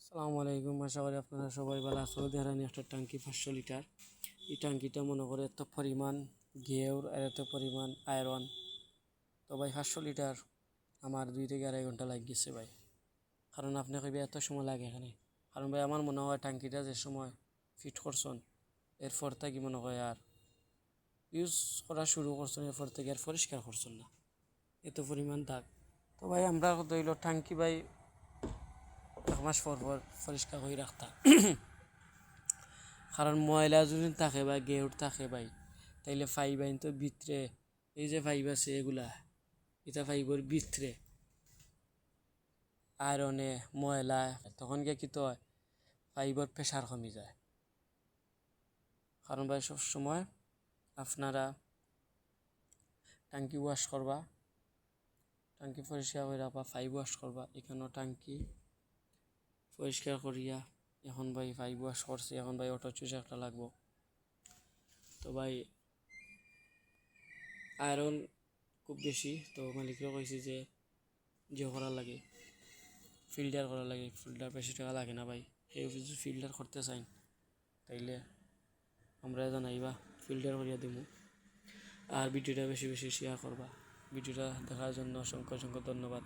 আসসালামু আলাইকুম, আশা করি আপনারা সবাই ভালো আছো। দেহারানি একটা ট্যাঙ্কি 500 লিটার। এই ট্যাঙ্কিটা মনে করে এত পরিমাণ গেউর আর এত পরিমাণ আয়রন। তো ভাই 500 লিটার আমার 2 থেকে 2.5 ঘন্টা লাগে গেছে ভাই। কারণ আপনি কইবে এত সময় লাগে এখানে, কারণ ভাই আমার মনে হয় ট্যাঙ্কিটা যে সময় ফিট করছেন এরপর থেকে মনে হয় আর ইউজ করা শুরু করছেন, এরপর থেকে আর পরিষ্কার করছেন না, এত পরিমাণ দাগ। তো ভাই আমরা দইল ট্যাঙ্কি ভাই 1 মাস পর পর পরিষ্কার করে রাখতাম। কারণ ময়লা যদি থাকে বা গেউর থাকে ভাই, তাইলে ফাইব আইন তো ভিতরে, এই যে ফাইব আছে এগুলা, এটা ফাইবর ভিতরে আয়রনে ময়লা, তখন গিয়ে কি তো হয় ফাইবর প্রেশার কমে যায়। কারণ ভাই সবসময় আপনারা ট্যাঙ্কি ওয়াশ করবা, ট্যাঙ্কি পরিষ্কার করে রাখবা, ফাইব ওয়াশ করবা। এখানেও ট্যাঙ্কি পরিষ্কার করিয়া এখন ভাই ফাইব ওয়াশ করছে, এখন ভাই অটো চুষ একটা লাগবো। তো ভাই আয়রন খুব বেশি, তো মালিকরা কইছে যে করা লাগে, ফিল্টার করা লাগে। ফিল্টার বেশি টাকা লাগে না ভাই, সেই যদি ফিল্টার করতে চাই তাইলে আমরা জানাইবা, ফিল্টার করিয়া দেবো। আর ভিডিওটা বেশি বেশি শেয়ার করবা। ভিডিওটা দেখার জন্য অসংখ্য অসংখ্য ধন্যবাদ।